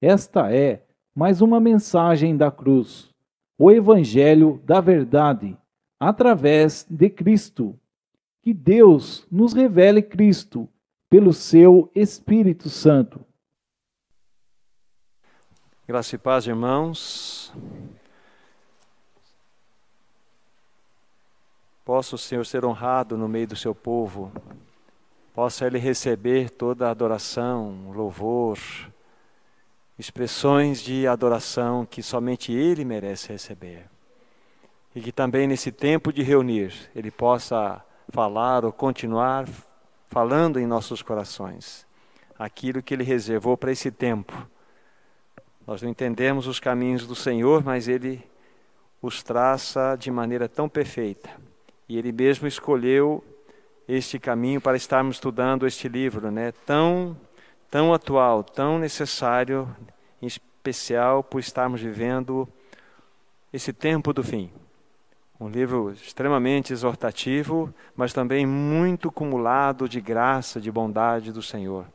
Esta é mais uma mensagem da cruz, o Evangelho da verdade, através de Cristo. Que Deus nos revele Cristo pelo seu Espírito Santo. Graça e paz, irmãos. Possa o Senhor ser honrado no meio do seu povo. Possa Ele receber toda a adoração, louvor, expressões de adoração que somente Ele merece receber. E que também nesse tempo de reunir, Ele possa falar ou continuar falando em nossos corações aquilo que Ele reservou para esse tempo. Nós não entendemos os caminhos do Senhor, mas Ele os traça de maneira tão perfeita. E Ele mesmo escolheu este caminho para estarmos estudando este livro, né? Tão atual, tão necessário, em especial por estarmos vivendo esse tempo do fim. Um livro extremamente exortativo, mas também muito cumulado de graça, de bondade do Senhor.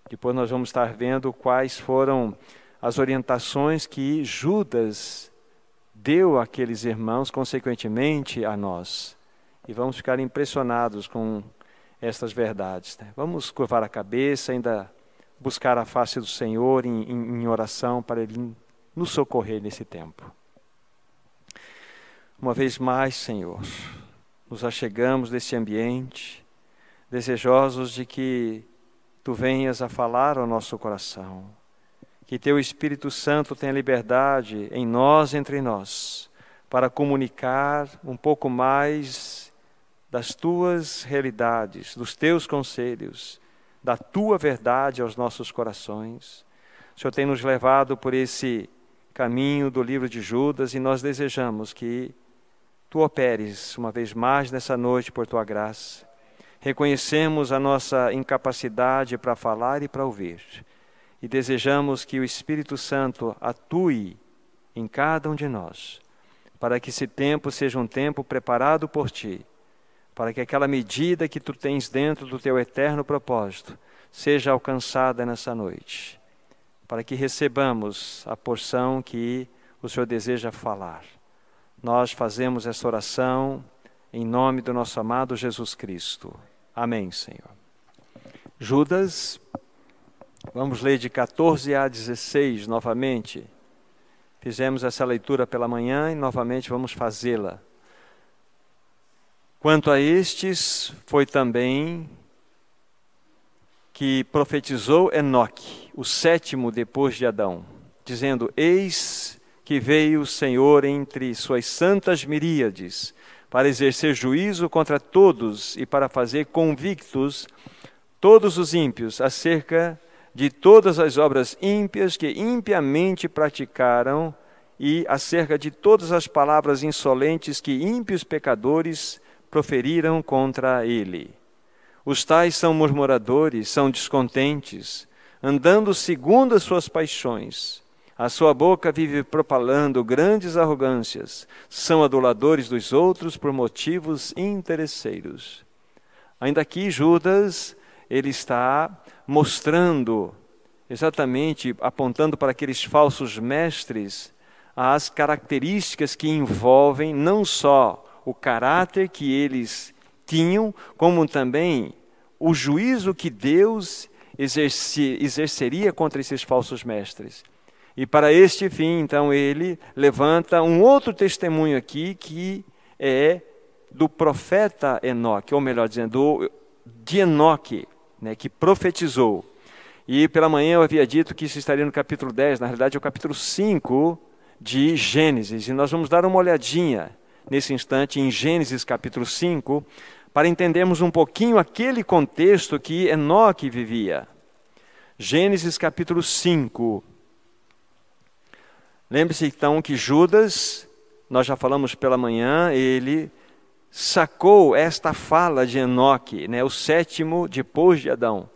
Depois nós vamos estar vendo quais foram as orientações que Judas deu àqueles irmãos, consequentemente a nós. E vamos ficar impressionados com estas verdades, né? Vamos curvar a cabeça, ainda buscar a face do Senhor em oração para Ele nos socorrer nesse tempo. Uma vez mais, Senhor, nos achegamos desse ambiente, desejosos de que Tu venhas a falar ao nosso coração. Que Teu Espírito Santo tenha liberdade em nós, entre nós, para comunicar um pouco mais das Tuas realidades, dos Teus conselhos, da Tua verdade aos nossos corações. O Senhor tem nos levado por esse caminho do livro de Judas e nós desejamos que Tu operes uma vez mais nessa noite por Tua graça. Reconhecemos a nossa incapacidade para falar e para ouvir. E desejamos que o Espírito Santo atue em cada um de nós, para que esse tempo seja um tempo preparado por Ti, para que aquela medida que Tu tens dentro do Teu eterno propósito seja alcançada nessa noite, para que recebamos a porção que o Senhor deseja falar. Nós fazemos essa oração em nome do nosso amado Jesus Cristo. Amém, Senhor. Judas, vamos ler de 14 a 16 novamente. Fizemos essa leitura pela manhã e novamente vamos fazê-la. Quanto a estes, foi também que profetizou Enoque, o sétimo depois de Adão, dizendo: Eis que veio o Senhor entre suas santas miríades, para exercer juízo contra todos e para fazer convictos todos os ímpios acerca de todas as obras ímpias que impiamente praticaram e acerca de todas as palavras insolentes que ímpios pecadores proferiram contra ele. Os tais são murmuradores, são descontentes, andando segundo as suas paixões. A sua boca vive propalando grandes arrogâncias, são aduladores dos outros por motivos interesseiros. Ainda aqui Judas, ele está mostrando, exatamente apontando para aqueles falsos mestres, as características que envolvem não só o caráter que eles tinham, como também o juízo que Deus exerceria contra esses falsos mestres. E para este fim, então, ele levanta um outro testemunho aqui, que é do profeta Enoque, ou melhor dizendo, de Enoque, né, que profetizou. E pela manhã eu havia dito que isso estaria no capítulo 10, na realidade é o capítulo 5 de Gênesis. E nós vamos dar uma olhadinha nesse instante em Gênesis capítulo 5, para entendermos um pouquinho aquele contexto que Enoque vivia. Gênesis capítulo 5. Lembre-se então que Judas, nós já falamos pela manhã, ele sacou esta fala de Enoque, né, o sétimo depois de Adão.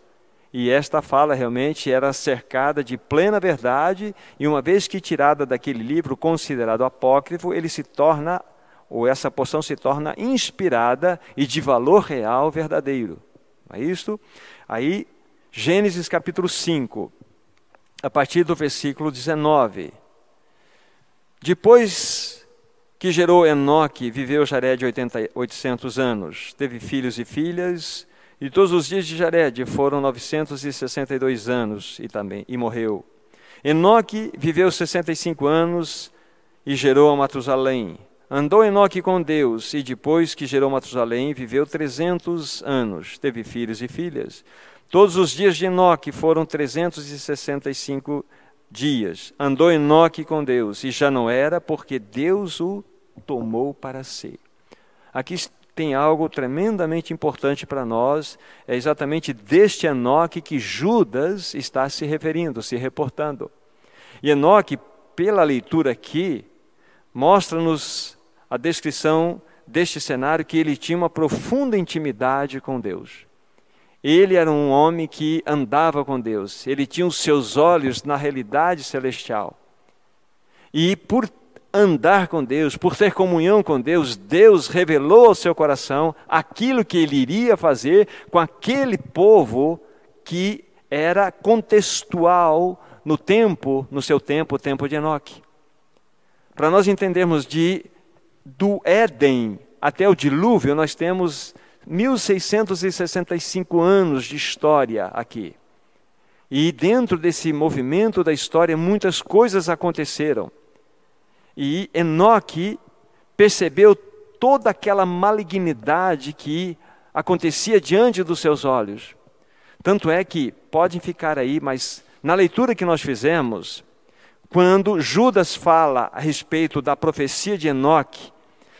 E esta fala realmente era cercada de plena verdade, e uma vez que tirada daquele livro considerado apócrifo, ele se torna, ou essa porção se torna inspirada e de valor real verdadeiro. Não é isto? Aí, Gênesis capítulo 5. a partir do versículo 19. Depois que gerou Enoque, viveu Jared 800 anos, teve filhos e filhas, e todos os dias de Jared foram 962 anos e morreu. Enoque viveu 65 anos e gerou a Matusalém. Andou Enoque com Deus, e depois que gerou Matusalém, viveu 300 anos, teve filhos e filhas. Todos os dias de Enoque foram 365 dias. Andou Enoque com Deus, e já não era, porque Deus o tomou para si. Aqui tem algo tremendamente importante para nós, é exatamente deste Enoque que Judas está se referindo, se reportando. E Enoque, pela leitura aqui, mostra-nos a descrição deste cenário, que ele tinha uma profunda intimidade com Deus. Ele era um homem que andava com Deus, ele tinha os seus olhos na realidade celestial. E por andar com Deus, por ter comunhão com Deus, Deus revelou ao seu coração aquilo que ele iria fazer com aquele povo que era contextual no seu tempo, o tempo de Enoque. Para nós entendermos do Éden até o dilúvio, nós temos 1665 anos de história aqui. E dentro desse movimento da história, muitas coisas aconteceram. E Enoque percebeu toda aquela malignidade que acontecia diante dos seus olhos. Tanto é que, podem ficar aí, mas na leitura que nós fizemos, quando Judas fala a respeito da profecia de Enoque,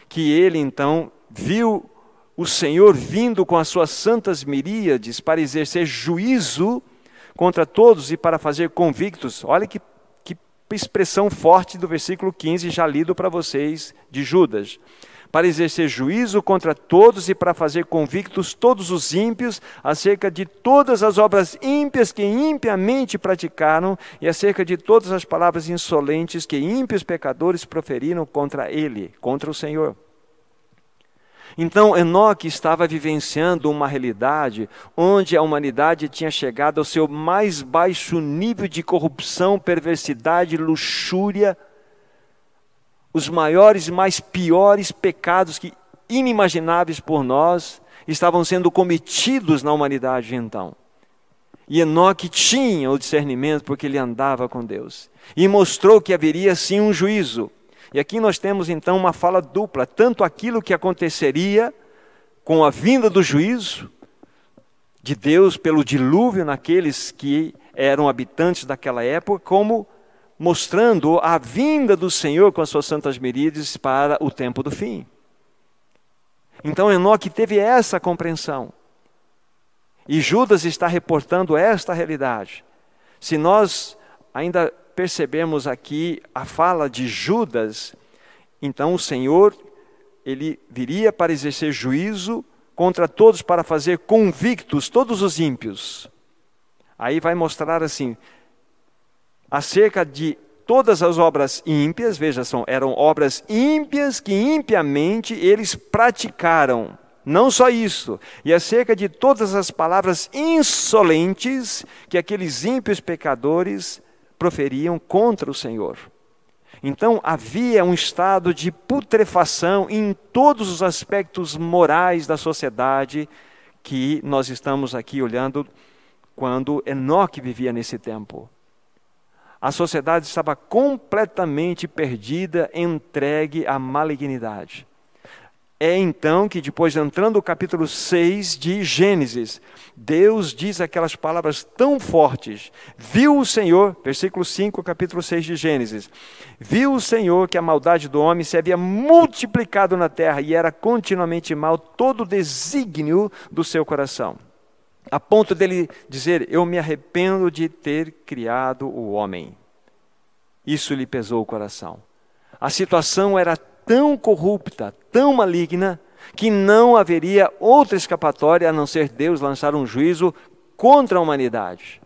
que ele então viu o Senhor vindo com as suas santas miríades para exercer juízo contra todos e para fazer convictos. Olha que expressão forte do versículo 15, já lido para vocês, de Judas. Para exercer juízo contra todos e para fazer convictos todos os ímpios acerca de todas as obras ímpias que impiamente praticaram e acerca de todas as palavras insolentes que ímpios pecadores proferiram contra ele, contra o Senhor. Então, Enoque estava vivenciando uma realidade onde a humanidade tinha chegado ao seu mais baixo nível de corrupção, perversidade, luxúria, os maiores e mais piores pecados que inimagináveis por nós estavam sendo cometidos na humanidade então. E Enoque tinha o discernimento porque ele andava com Deus. E mostrou que haveria sim um juízo. E aqui nós temos então uma fala dupla, tanto aquilo que aconteceria com a vinda do juízo de Deus pelo dilúvio naqueles que eram habitantes daquela época, como mostrando a vinda do Senhor com as suas santas miríades para o tempo do fim. Então Enoque teve essa compreensão. E Judas está reportando esta realidade. Se nós ainda percebemos aqui a fala de Judas, então o Senhor, ele viria para exercer juízo contra todos, para fazer convictos todos os ímpios. Aí vai mostrar assim, acerca de todas as obras ímpias, veja, eram obras ímpias que impiamente eles praticaram. Não só isso, e acerca de todas as palavras insolentes que aqueles ímpios pecadores proferiam contra o Senhor. Então havia um estado de putrefação em todos os aspectos morais da sociedade que nós estamos aqui olhando quando Enoque vivia nesse tempo. A sociedade estava completamente perdida, entregue à malignidade. É então que depois, entrando no capítulo 6 de Gênesis, Deus diz aquelas palavras tão fortes. Viu o Senhor, versículo 5, capítulo 6 de Gênesis. Viu o Senhor que a maldade do homem se havia multiplicado na terra e era continuamente mal todo o desígnio do seu coração. A ponto dele dizer, eu me arrependo de ter criado o homem. Isso lhe pesou o coração. A situação era tão corrupta, tão maligna, que não haveria outra escapatória a não ser Deus lançar um juízo contra a humanidade.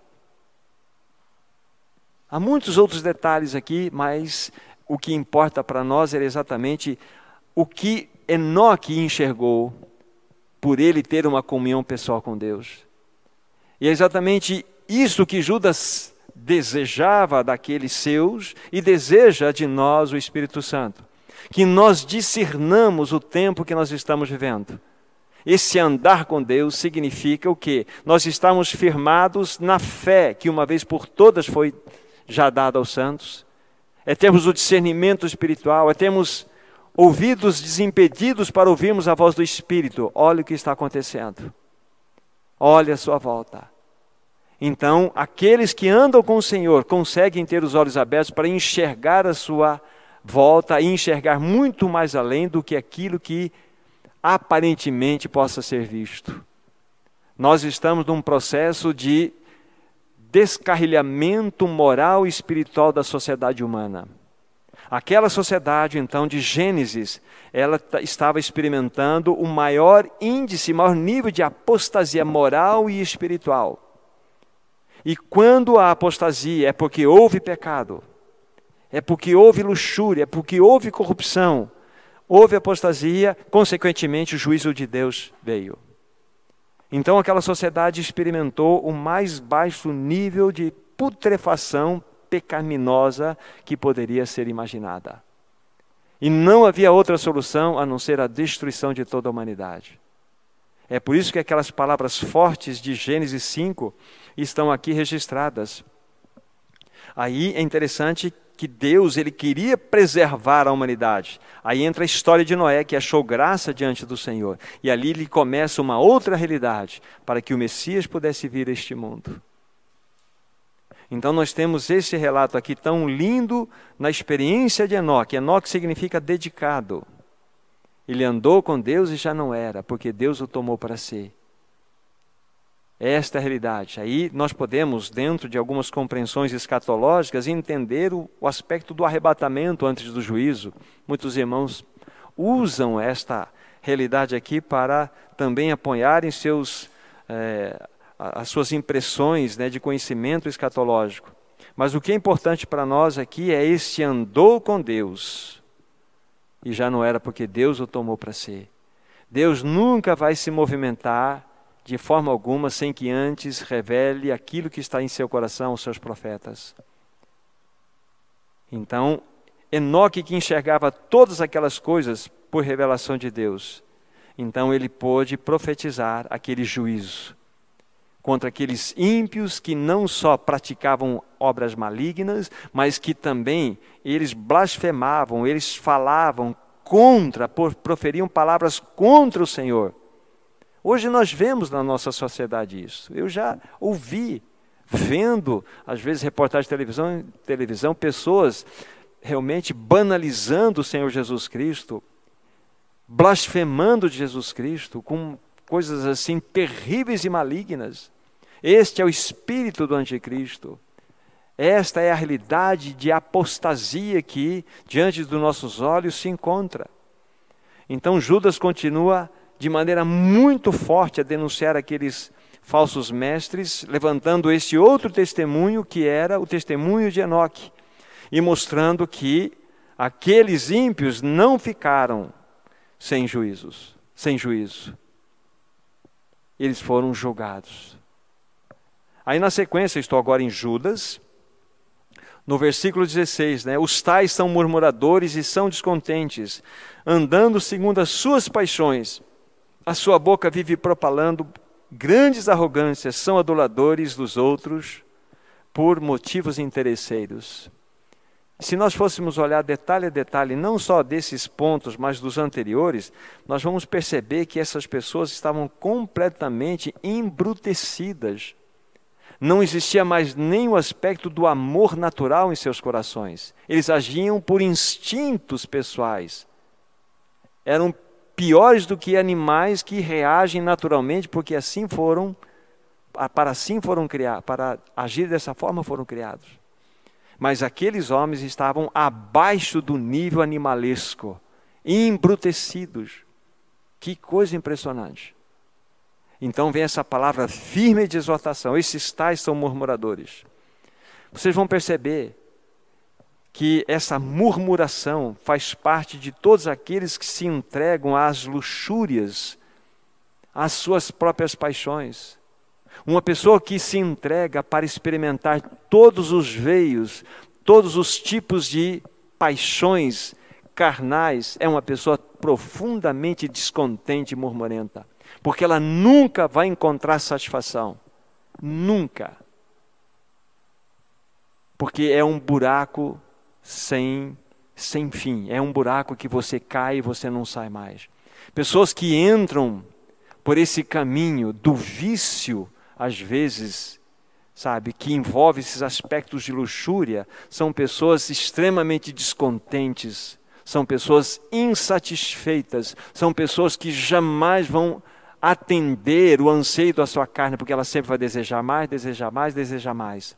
Há muitos outros detalhes aqui, mas o que importa para nós era exatamente o que Enoque enxergou por ele ter uma comunhão pessoal com Deus. E é exatamente isso que Judas desejava daqueles seus e deseja de nós o Espírito Santo. Que nós discernamos o tempo que nós estamos vivendo. Esse andar com Deus significa o quê? Nós estamos firmados na fé que uma vez por todas foi já dada aos santos. É termos o discernimento espiritual, é termos ouvidos desimpedidos para ouvirmos a voz do Espírito. Olha o que está acontecendo. Olha a sua volta. Então, aqueles que andam com o Senhor conseguem ter os olhos abertos para enxergar a sua volta e enxergar muito mais além do que aquilo que aparentemente possa ser visto. Nós estamos num processo de descarrilhamento moral e espiritual da sociedade humana. Aquela sociedade, então, de Gênesis, ela estava experimentando o maior índice, maior nível de apostasia moral e espiritual. E quando a apostasia é porque houve pecado, é porque houve luxúria, é porque houve corrupção, houve apostasia, consequentemente o juízo de Deus veio. Então aquela sociedade experimentou o mais baixo nível de putrefação pecaminosa que poderia ser imaginada. E não havia outra solução a não ser a destruição de toda a humanidade. É por isso que aquelas palavras fortes de Gênesis 5 estão aqui registradas. Aí é interessante que Deus, ele queria preservar a humanidade. Aí entra a história de Noé, que achou graça diante do Senhor. E ali ele começa uma outra realidade, para que o Messias pudesse vir a este mundo. Então nós temos esse relato aqui tão lindo na experiência de Enoque. Enoque significa dedicado. Ele andou com Deus e já não era, porque Deus o tomou para si. Esta é a realidade. Aí nós podemos, dentro de algumas compreensões escatológicas, entender o aspecto do arrebatamento antes do juízo. Muitos irmãos usam esta realidade aqui para também apoiarem as suas impressões, né, de conhecimento escatológico. Mas o que é importante para nós aqui é este andou com Deus. E já não era porque Deus o tomou para si. Deus nunca vai se movimentar de forma alguma, sem que antes revele aquilo que está em seu coração aos seus profetas. Então, Enoque, que enxergava todas aquelas coisas por revelação de Deus, então ele pôde profetizar aquele juízo contra aqueles ímpios que não só praticavam obras malignas, mas que também eles blasfemavam, eles falavam proferiam palavras contra o Senhor. Hoje nós vemos na nossa sociedade isso. Eu já ouvi, vendo, às vezes, reportagem de televisão, pessoas realmente banalizando o Senhor Jesus Cristo, blasfemando de Jesus Cristo, com coisas assim terríveis e malignas. Este é o espírito do anticristo. Esta é a realidade de apostasia que, diante dos nossos olhos, se encontra. Então Judas continua de maneira muito forte a denunciar aqueles falsos mestres, levantando este outro testemunho, que era o testemunho de Enoque, e mostrando que aqueles ímpios não ficaram sem juízo. Eles foram julgados. Aí na sequência, estou agora em Judas, no versículo 16, né? Os tais são murmuradores e são descontentes, andando segundo as suas paixões. A sua boca vive propalando grandes arrogâncias, são aduladores dos outros por motivos interesseiros. Se nós fôssemos olhar detalhe a detalhe, não só desses pontos, mas dos anteriores, nós vamos perceber que essas pessoas estavam completamente embrutecidas. Não existia mais nem o aspecto do amor natural em seus corações. Eles agiam por instintos pessoais. Eram piores do que animais que reagem naturalmente, porque para agir dessa forma foram criados. Mas aqueles homens estavam abaixo do nível animalesco, embrutecidos. Que coisa impressionante. Então vem essa palavra firme de exortação. Esses tais são murmuradores. Vocês vão perceber que essa murmuração faz parte de todos aqueles que se entregam às luxúrias, às suas próprias paixões. Uma pessoa que se entrega para experimentar todos os veios, todos os tipos de paixões carnais, é uma pessoa profundamente descontente e murmurenta, porque ela nunca vai encontrar satisfação. Nunca. Porque é um buraco sem fim. É um buraco que você cai e você não sai mais. Pessoas que entram por esse caminho do vício, às vezes, sabe, que envolve esses aspectos de luxúria, são pessoas extremamente descontentes, são pessoas insatisfeitas, são pessoas que jamais vão atender o anseio da sua carne, porque ela sempre vai desejar mais, desejar mais, desejar mais,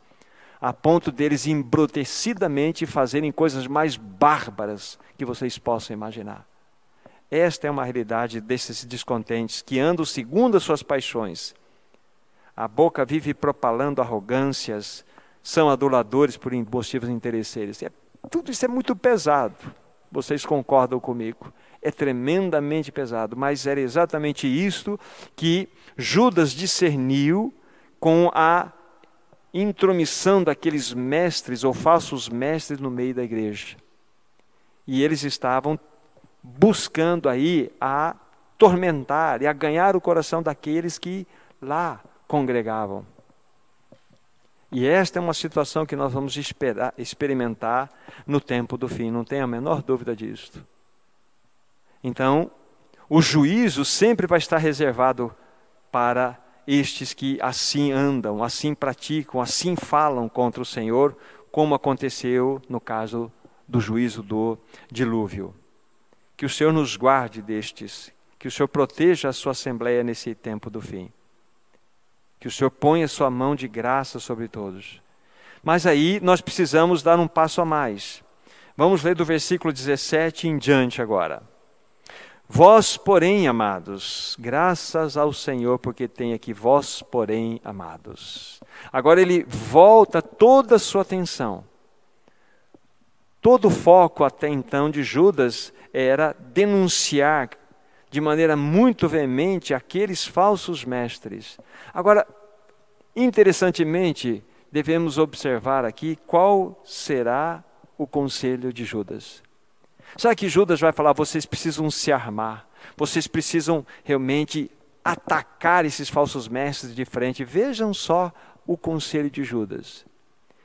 a ponto deles embrutecidamente fazerem coisas mais bárbaras que vocês possam imaginar. Esta é uma realidade desses descontentes que andam segundo as suas paixões. A boca vive propalando arrogâncias, são aduladores por motivos interesseiros. Tudo isso é muito pesado, vocês concordam comigo? É tremendamente pesado, mas era exatamente isto que Judas discerniu com a intromissão daqueles mestres ou falsos mestres no meio da igreja. E eles estavam buscando aí a atormentar e a ganhar o coração daqueles que lá congregavam. E esta é uma situação que nós vamos experimentar no tempo do fim, não tenho a menor dúvida disso. Então, o juízo sempre vai estar reservado para estes que assim andam, assim praticam, assim falam contra o Senhor, como aconteceu no caso do juízo do dilúvio. Que o Senhor nos guarde destes, que o Senhor proteja a sua Assembleia nesse tempo do fim. Que o Senhor ponha sua mão de graça sobre todos. Mas aí nós precisamos dar um passo a mais. Vamos ler do versículo 17 em diante agora. Vós, porém, amados, graças ao Senhor, porque tem aqui vós, porém, amados. Agora ele volta toda a sua atenção. Todo o foco até então de Judas era denunciar de maneira muito veemente aqueles falsos mestres. Agora, interessantemente, devemos observar aqui qual será o conselho de Judas. Sabe que Judas vai falar, vocês precisam se armar, vocês precisam realmente atacar esses falsos mestres de frente. Vejam só o conselho de Judas,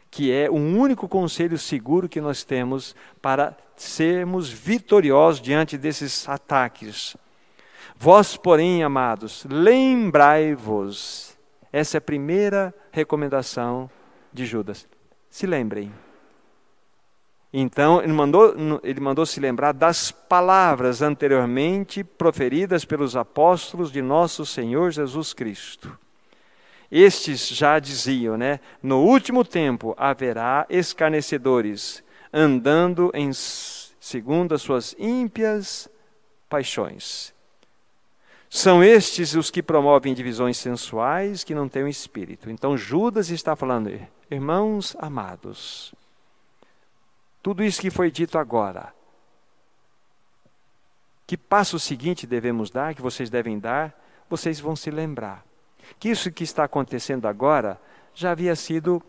que é o único conselho seguro que nós temos para sermos vitoriosos diante desses ataques. Vós, porém, amados, lembrai-vos. Essa é a primeira recomendação de Judas. Se lembrem. Então, ele mandou se lembrar das palavras anteriormente proferidas pelos apóstolos de nosso Senhor Jesus Cristo. Estes já diziam, né? No último tempo haverá escarnecedores, andando segundo as suas ímpias paixões. São estes os que promovem divisões sensuais que não têm o espírito. Então Judas está falando, irmãos amados, tudo isso que foi dito agora, que passo seguinte devemos dar, que vocês devem dar, vocês vão se lembrar. Que isso que está acontecendo agora já havia sido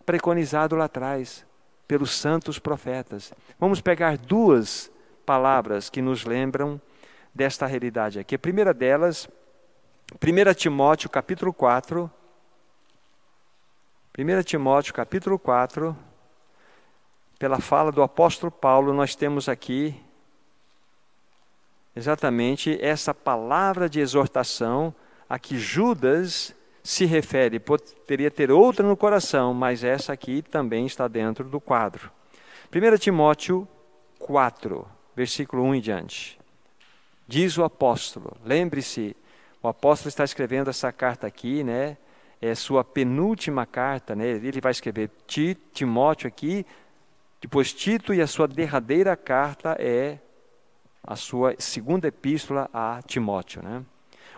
preconizado lá atrás, pelos santos profetas. Vamos pegar duas palavras que nos lembram desta realidade aqui. A primeira delas, 1 Timóteo capítulo 4. 1 Timóteo capítulo 4, pela fala do apóstolo Paulo, nós temos aqui exatamente essa palavra de exortação a que Judas se refere. Poderia ter outra no coração, mas essa aqui também está dentro do quadro. 1 Timóteo 4, versículo 1 em diante. Diz o apóstolo, lembre-se, o apóstolo está escrevendo essa carta aqui, né? É sua penúltima carta, né? Ele vai escrever Timóteo aqui, depois Tito, e a sua derradeira carta é a sua segunda epístola a Timóteo, né?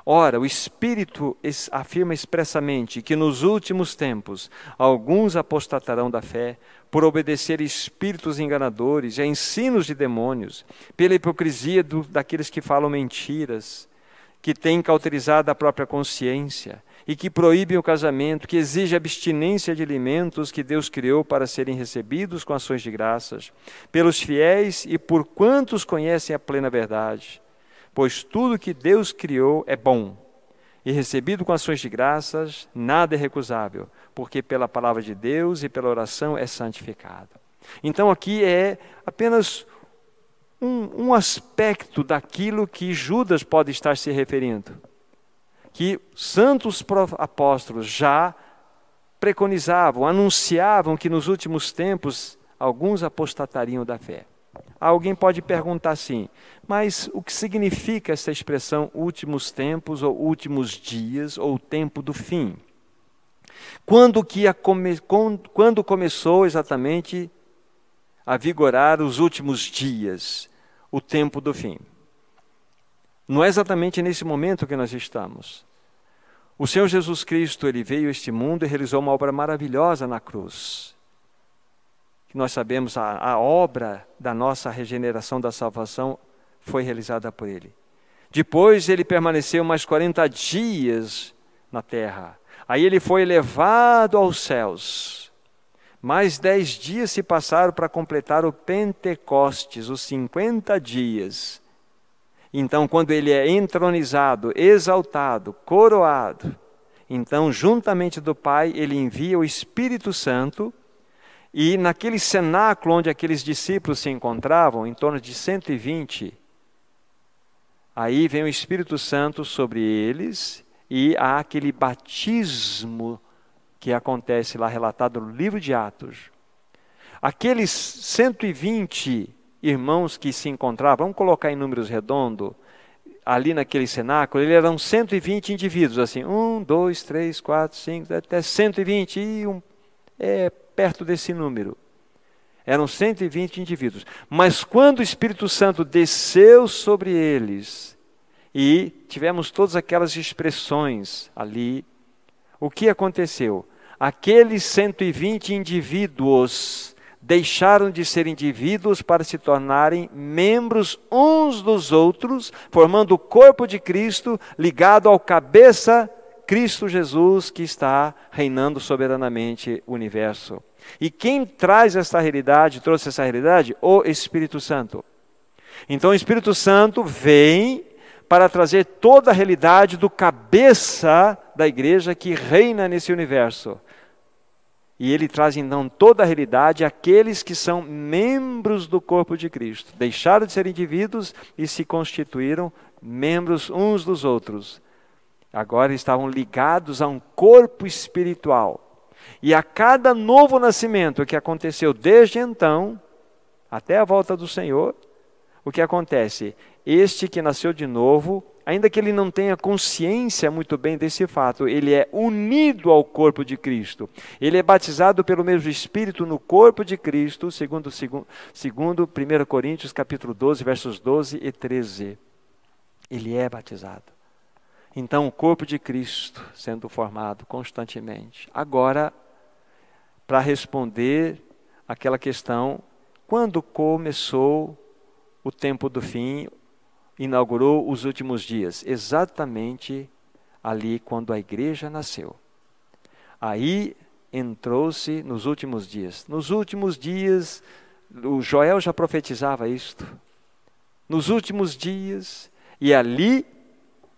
Ora, o Espírito afirma expressamente que nos últimos tempos alguns apostatarão da fé por obedecer espíritos enganadores e a ensinos de demônios, pela hipocrisia daqueles que falam mentiras, que têm cauterizado a própria consciência e que proíbem o casamento, que exigem abstinência de alimentos que Deus criou para serem recebidos com ações de graças, pelos fiéis e por quantos conhecem a plena verdade. Pois tudo que Deus criou é bom, e recebido com ações de graças, nada é recusável, porque pela palavra de Deus e pela oração é santificado. Então aqui é apenas um aspecto daquilo que Judas pode estar se referindo, que santos apóstolos já preconizavam, anunciavam que nos últimos tempos alguns apostatariam da fé. Alguém pode perguntar assim, mas o que significa essa expressão últimos tempos, ou últimos dias, ou tempo do fim? Quando começou exatamente a vigorar os últimos dias, o tempo do fim? Não é exatamente nesse momento que nós estamos. O Senhor Jesus Cristo, Ele veio a este mundo e realizou uma obra maravilhosa na cruz. Que nós sabemos, a obra da nossa regeneração, da salvação, foi realizada por Ele. Depois Ele permaneceu mais 40 dias na terra. Aí Ele foi elevado aos céus. Mais 10 dias se passaram para completar o Pentecostes, os 50 dias. Então, quando Ele é entronizado, exaltado, coroado, então, juntamente do Pai, Ele envia o Espírito Santo, e naquele cenáculo onde aqueles discípulos se encontravam, em torno de 120, aí vem o Espírito Santo sobre eles, e há aquele batismo que acontece lá, relatado no livro de Atos. Aqueles 120 irmãos que se encontravam, vamos colocar em números redondos, ali naquele cenáculo, eles eram 120 indivíduos, assim, 1, 2, 3, 4, 5, até 120, e perto desse número. Eram 120 indivíduos. Mas quando o Espírito Santo desceu sobre eles, e tivemos todas aquelas expressões ali, o que aconteceu? Aqueles 120 indivíduos deixaram de ser indivíduos para se tornarem membros uns dos outros, formando o corpo de Cristo, ligado ao cabeça Cristo Jesus, que está reinando soberanamente o universo. E quem traz essa realidade, trouxe essa realidade? O Espírito Santo. Então o Espírito Santo vem para trazer toda a realidade do cabeça da igreja que reina nesse universo. E ele traz então toda a realidade àqueles que são membros do corpo de Cristo. Deixaram de ser indivíduos e se constituíram membros uns dos outros. Agora estavam ligados a um corpo espiritual. E a cada novo nascimento que aconteceu desde então, até a volta do Senhor, o que acontece? Este que nasceu de novo, ainda que ele não tenha consciência muito bem desse fato, ele é unido ao corpo de Cristo. Ele é batizado pelo mesmo Espírito no corpo de Cristo, segundo 1 Coríntios capítulo 12, versos 12 e 13. Ele é batizado. Então, o corpo de Cristo sendo formado constantemente. Agora, para responder aquela questão, quando começou o tempo do fim, inaugurou os últimos dias? Exatamente ali quando a igreja nasceu. Aí entrou-se nos últimos dias. Nos últimos dias, o Joel já profetizava isto. Nos últimos dias, e ali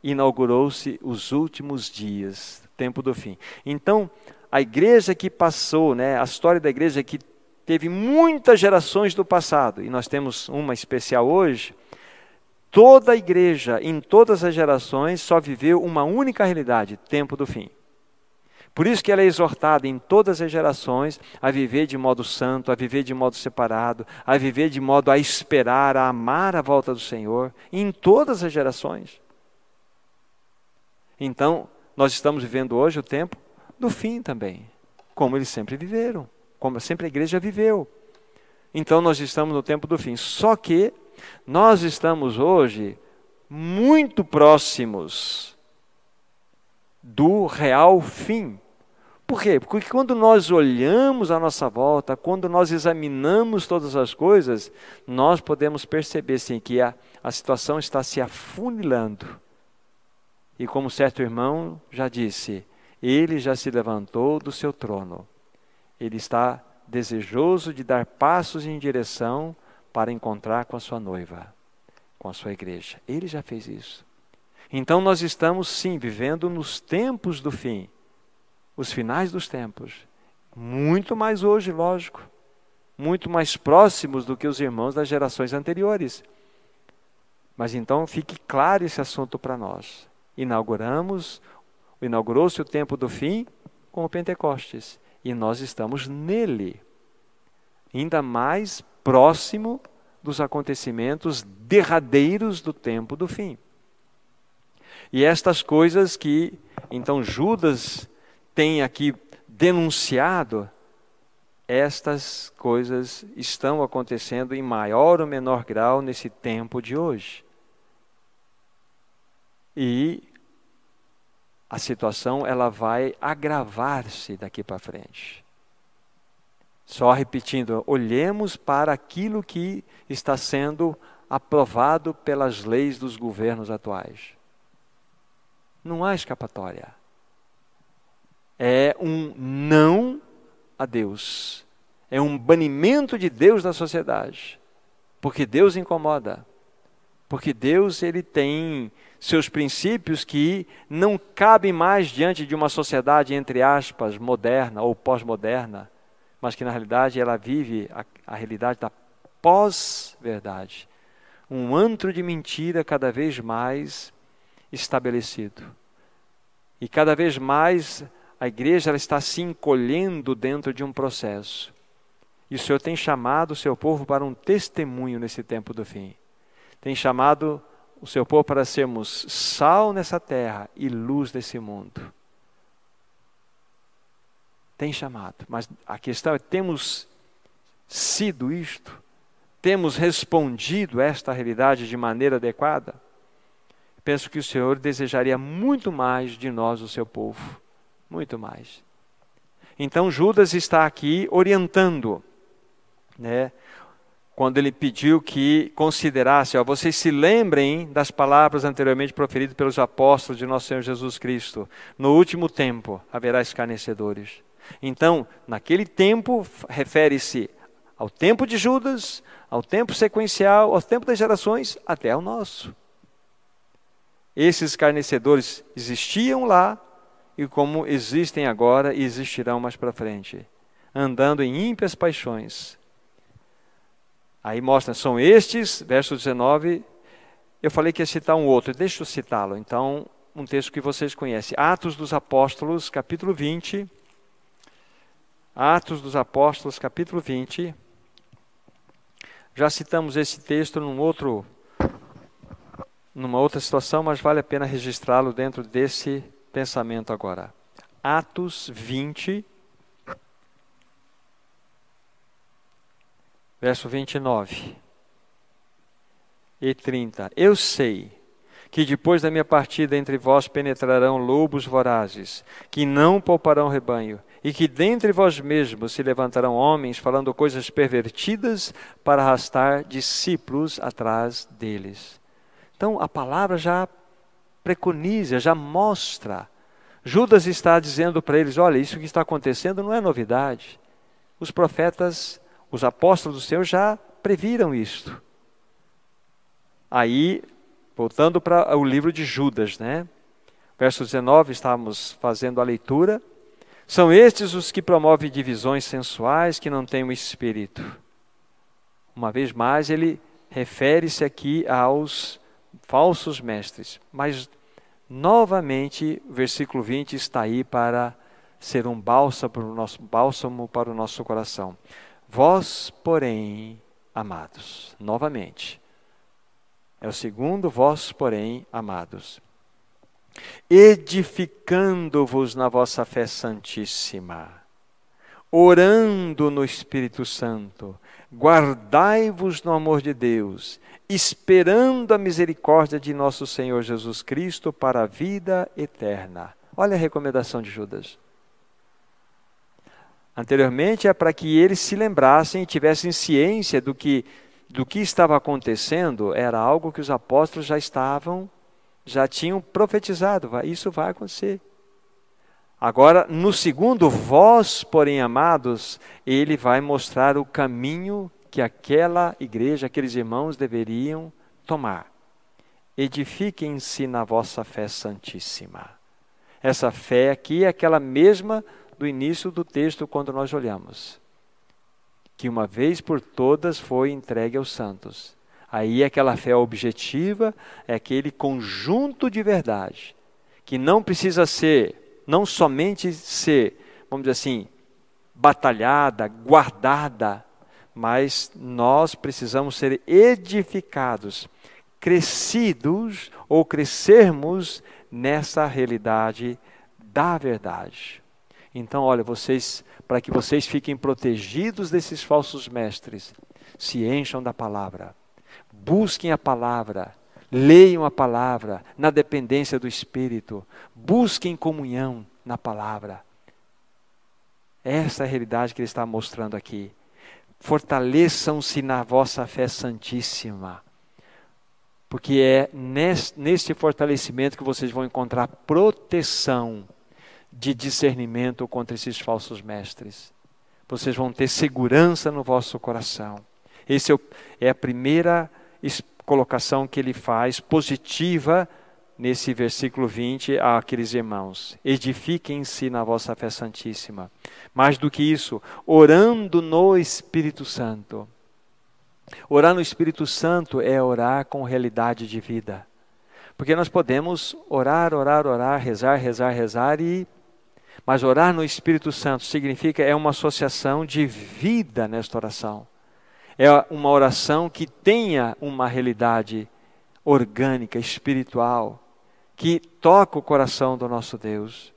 inaugurou-se os últimos dias, tempo do fim. Então, a igreja que passou, a história da igreja que teve muitas gerações do passado, e nós temos uma especial hoje, toda a igreja, em todas as gerações, só viveu uma única realidade, tempo do fim. Por isso que ela é exortada em todas as gerações a viver de modo santo, a viver de modo separado, a viver de modo a esperar, a amar a volta do Senhor, em todas as gerações. Então, nós estamos vivendo hoje o tempo do fim também, como eles sempre viveram, como sempre a igreja viveu. Então, nós estamos no tempo do fim. Só que nós estamos hoje muito próximos do real fim. Por quê? Porque quando nós olhamos à nossa volta, quando nós examinamos todas as coisas, nós podemos perceber sim, que a situação está se afunilando. E como certo irmão já disse, ele já se levantou do seu trono. Ele está desejoso de dar passos em direção para encontrar com a sua noiva, com a sua igreja. Ele já fez isso. Então nós estamos sim vivendo nos tempos do fim, os finais dos tempos. Muito mais hoje, lógico. Muito mais próximos do que os irmãos das gerações anteriores. Mas então fique claro esse assunto para nós. Inaugurou-se o tempo do fim com o Pentecostes. E nós estamos nele. Ainda mais próximo dos acontecimentos derradeiros do tempo do fim. E estas coisas que, então, Judas tem aqui denunciado, estas coisas estão acontecendo em maior ou menor grau nesse tempo de hoje. E a situação ela vai agravar-se daqui para frente. Só repetindo, olhemos para aquilo que está sendo aprovado pelas leis dos governos atuais. Não há escapatória. É um não a Deus. É um banimento de Deus da sociedade. Porque Deus incomoda. Porque Deus ele tem seus princípios que não cabem mais diante de uma sociedade, entre aspas, moderna ou pós-moderna, mas que na realidade ela vive a realidade da pós-verdade. Um antro de mentira cada vez mais estabelecido. E cada vez mais a igreja ela está se encolhendo dentro de um processo. E o Senhor tem chamado o seu povo para um testemunho nesse tempo do fim. Tem chamado o seu povo para sermos sal nessa terra e luz desse mundo. Tem chamado, mas a questão é, temos sido isto? Temos respondido esta realidade de maneira adequada? Penso que o Senhor desejaria muito mais de nós, o seu povo. Muito mais. Então Judas está aqui orientando, né? Quando ele pediu que considerasse, vocês se lembrem das palavras anteriormente proferidas pelos apóstolos de nosso Senhor Jesus Cristo. No último tempo haverá escarnecedores. Então, naquele tempo, refere-se ao tempo de Judas, ao tempo sequencial, ao tempo das gerações, até ao nosso. Esses escarnecedores existiam lá, e como existem agora e existirão mais para frente, andando em ímpias paixões. Aí mostra, são estes, verso 19, eu falei que ia citar um outro, deixa eu citá-lo. Então, um texto que vocês conhecem, Atos dos Apóstolos, capítulo 20, Atos dos Apóstolos, capítulo 20, já citamos esse texto numa outra situação, mas vale a pena registrá-lo dentro desse pensamento agora. Atos 20, verso 29 e 30. Eu sei que depois da minha partida entre vós penetrarão lobos vorazes, que não pouparão rebanho, e que dentre vós mesmos se levantarão homens falando coisas pervertidas para arrastar discípulos atrás deles. Então a palavra já preconiza, já mostra. Judas está dizendo para eles, olha, isso que está acontecendo não é novidade. Os profetas, os apóstolos do Senhor já previram isto. Aí, voltando para o livro de Judas, né? Verso 19, estamos fazendo a leitura. São estes os que promovem divisões sensuais, que não têm o espírito. Uma vez mais, ele refere-se aqui aos falsos mestres. Mas, novamente, o versículo 20 está aí para ser um bálsamo para o nosso coração. Vós, porém, amados, novamente, é o segundo, vós, porém, amados, edificando-vos na vossa fé santíssima, orando no Espírito Santo, guardai-vos no amor de Deus, esperando a misericórdia de nosso Senhor Jesus Cristo para a vida eterna. Olha a recomendação de Judas. Anteriormente é para que eles se lembrassem e tivessem ciência do que estava acontecendo, era algo que os apóstolos já tinham profetizado, isso vai acontecer. Agora, no segundo, vós, porém, amados, ele vai mostrar o caminho que aquela igreja, aqueles irmãos deveriam tomar. Edifiquem-se na vossa fé santíssima. Essa fé aqui é aquela mesma do início do texto, quando nós olhamos. Que uma vez por todas foi entregue aos santos. Aí aquela fé objetiva é aquele conjunto de verdade, que não precisa ser, não somente ser, vamos dizer assim, batalhada, guardada, mas nós precisamos ser edificados, crescidos ou crescermos nessa realidade da verdade. Então, olha, para que vocês fiquem protegidos desses falsos mestres, se encham da palavra, busquem a palavra, leiam a palavra na dependência do Espírito, busquem comunhão na palavra. Essa é a realidade que ele está mostrando aqui. Fortaleçam-se na vossa fé santíssima, porque é neste fortalecimento que vocês vão encontrar proteção de discernimento contra esses falsos mestres. Vocês vão ter segurança no vosso coração. Essa é a primeira colocação que ele faz, positiva, nesse versículo 20, àqueles irmãos. Edifiquem-se na vossa fé santíssima. Mais do que isso, orando no Espírito Santo. Orar no Espírito Santo é orar com realidade de vida. Porque nós podemos orar, rezar, mas orar no Espírito Santo significa, é uma associação de vida nesta oração. É uma oração que tenha uma realidade orgânica, espiritual, que toca o coração do nosso Deus.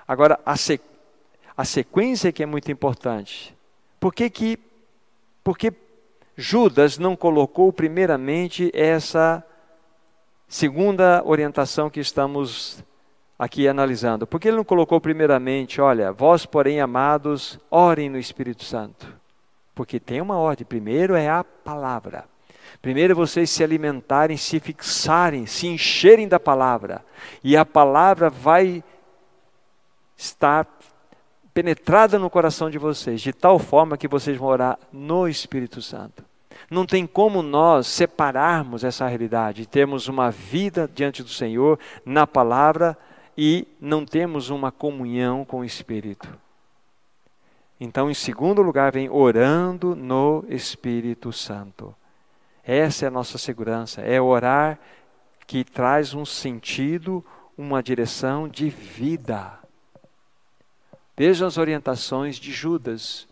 Agora, a sequência que é muito importante. Por que Judas não colocou primeiramente essa segunda orientação que estamos aqui analisando? Por que ele não colocou primeiramente, olha, vós, porém, amados, orem no Espírito Santo? Porque tem uma ordem. Primeiro é a palavra. Primeiro vocês se alimentarem, se fixarem, se encherem da palavra. E a palavra vai estar penetrada no coração de vocês, de tal forma que vocês vão orar no Espírito Santo. Não tem como nós separarmos essa realidade, termos uma vida diante do Senhor na palavra e não termos uma comunhão com o Espírito. Então, em segundo lugar, vem orando no Espírito Santo. Essa é a nossa segurança, é orar que traz um sentido, uma direção de vida. Veja as orientações de Judas.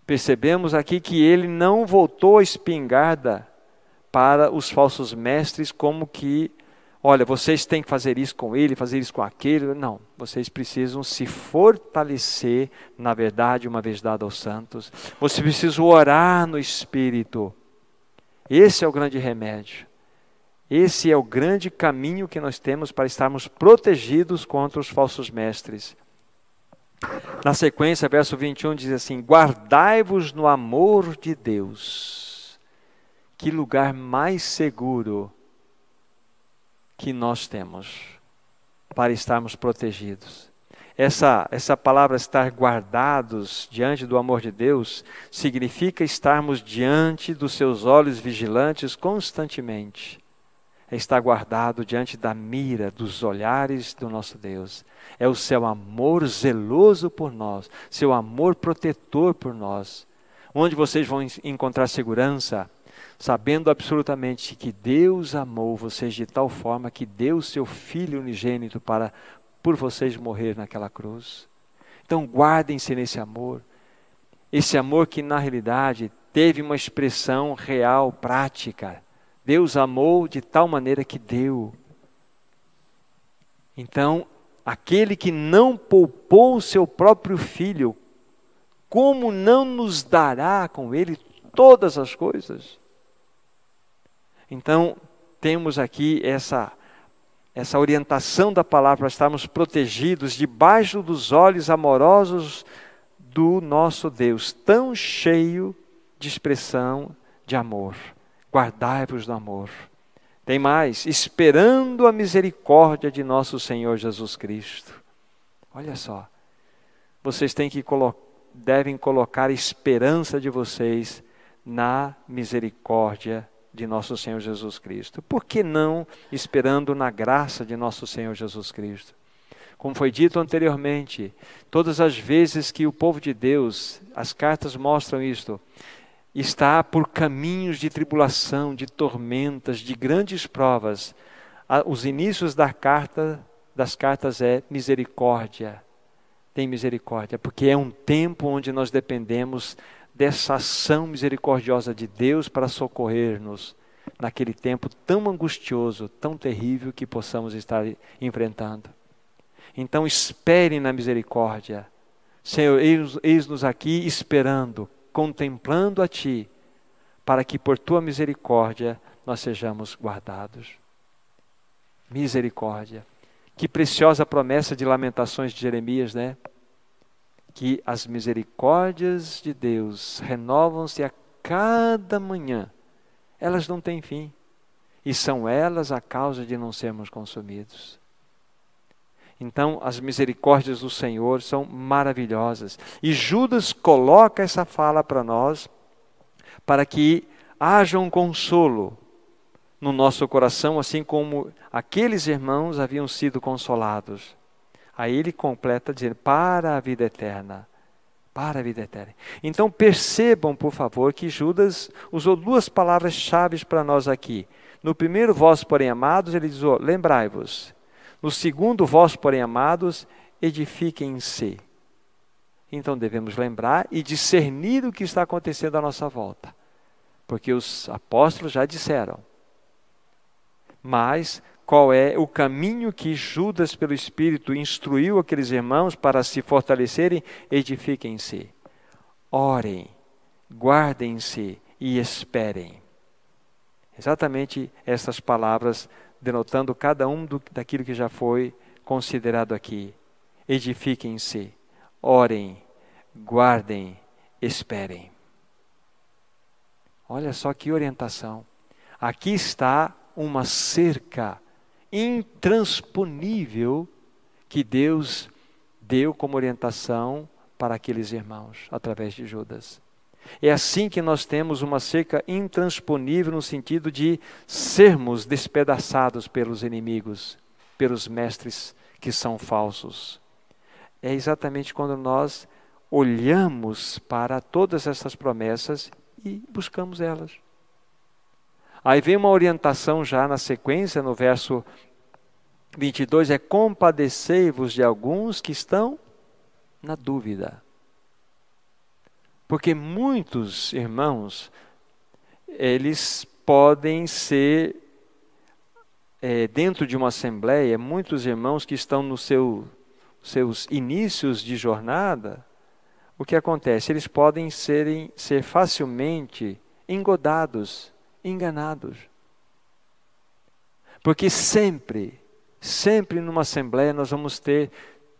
Percebemos aqui que ele não voltou a espingarda para os falsos mestres como que, olha, vocês têm que fazer isso com ele, fazer isso com aquele. Não, vocês precisam se fortalecer na verdade, uma vez dada aos santos. Vocês precisam orar no Espírito. Esse é o grande remédio. Esse é o grande caminho que nós temos para estarmos protegidos contra os falsos mestres. Na sequência, verso 21 diz assim: guardai-vos no amor de Deus. Que lugar mais seguro que nós temos para estarmos protegidos. Essa palavra estar guardados diante do amor de Deus significa estarmos diante dos seus olhos vigilantes constantemente. É estar guardado diante da mira dos olhares do nosso Deus. É o seu amor zeloso por nós, seu amor protetor por nós. Onde vocês vão encontrar segurança, sabendo absolutamente que Deus amou vocês de tal forma que deu o seu Filho unigênito por vocês morrer naquela cruz. Então guardem-se nesse amor. Esse amor que na realidade teve uma expressão real, prática. Deus amou de tal maneira que deu. Então, aquele que não poupou o seu próprio Filho, como não nos dará com ele todas as coisas? Então, temos aqui essa orientação da palavra para estarmos protegidos debaixo dos olhos amorosos do nosso Deus, tão cheio de expressão de amor. Guardai-vos do amor. Tem mais, esperando a misericórdia de nosso Senhor Jesus Cristo. Olha só, vocês devem colocar a esperança de vocês na misericórdia de nosso Senhor Jesus Cristo. Por que não esperando na graça de nosso Senhor Jesus Cristo? Como foi dito anteriormente, todas as vezes que o povo de Deus, as cartas mostram isto, está por caminhos de tribulação, de tormentas, de grandes provas, os inícios das cartas é misericórdia. Tem misericórdia, porque é um tempo onde nós dependemos dessa ação misericordiosa de Deus para socorrer-nos naquele tempo tão angustioso, tão terrível que possamos estar enfrentando. Então espere na misericórdia. Senhor, eis-nos aqui esperando, contemplando a Ti, para que por Tua misericórdia nós sejamos guardados. Misericórdia. Que preciosa promessa de Lamentações de Jeremias, né? Que as misericórdias de Deus renovam-se a cada manhã. Elas não têm fim. E são elas a causa de não sermos consumidos. Então, as misericórdias do Senhor são maravilhosas. E Judas coloca essa fala para nós, para que haja um consolo no nosso coração, assim como aqueles irmãos haviam sido consolados. Aí ele completa dizendo, para a vida eterna. Para a vida eterna. Então percebam, por favor, que Judas usou duas palavras-chave para nós aqui. No primeiro, vós, porém, amados, ele diz, lembrai-vos. No segundo, vós, porém, amados, edifiquem-se. Então devemos lembrar e discernir o que está acontecendo à nossa volta. Porque os apóstolos já disseram. Mas qual é o caminho que Judas, pelo Espírito, instruiu aqueles irmãos para se fortalecerem? Edifiquem-se, orem, guardem-se e esperem. Exatamente essas palavras denotando cada um daquilo que já foi considerado aqui. Edifiquem-se, orem, guardem, esperem. Olha só que orientação. Aqui está uma cerca intransponível que Deus deu como orientação para aqueles irmãos, através de Judas. É assim que nós temos uma cerca intransponível no sentido de sermos despedaçados pelos inimigos, pelos mestres que são falsos. É exatamente quando nós olhamos para todas essas promessas e buscamos elas. Aí vem uma orientação já na sequência, no verso 22, é compadecei-vos de alguns que estão na dúvida. Porque muitos irmãos, eles podem ser, dentro de uma assembleia, muitos irmãos que estão nos seus inícios de jornada, o que acontece? Eles podem ser facilmente engodados, enganados. Porque sempre numa assembleia nós vamos ter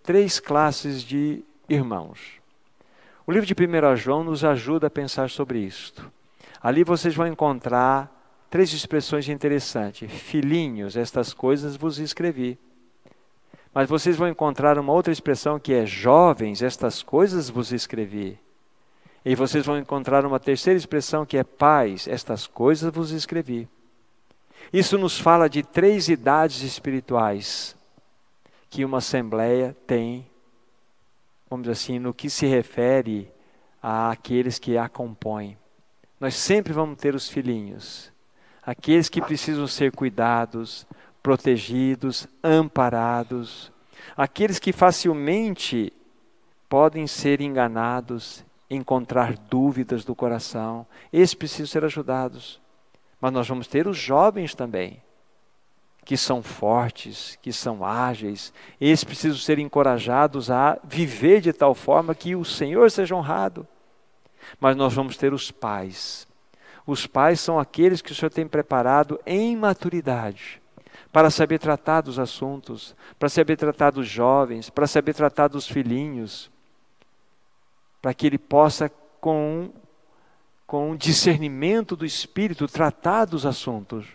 3 classes de irmãos. O livro de 1 João nos ajuda a pensar sobre isto. Ali vocês vão encontrar 3 expressões interessantes. Filhinhos, estas coisas vos escrevi. Mas vocês vão encontrar uma outra expressão que é jovens, estas coisas vos escrevi. E vocês vão encontrar uma terceira expressão que é pais, estas coisas vos escrevi. Isso nos fala de 3 idades espirituais que uma assembleia tem, vamos dizer assim, no que se refere àqueles que a compõem. Nós sempre vamos ter os filhinhos, aqueles que precisam ser cuidados, protegidos, amparados, aqueles que facilmente podem ser enganados, encontrar dúvidas do coração, esses precisam ser ajudados. Mas nós vamos ter os jovens também, que são fortes, que são ágeis, esses precisam ser encorajados a viver de tal forma que o Senhor seja honrado. Mas nós vamos ter os pais. Os pais são aqueles que o Senhor tem preparado em maturidade, para saber tratar dos assuntos, para saber tratar dos jovens, para saber tratar dos filhinhos, para que ele possa, com discernimento do Espírito, tratar dos assuntos.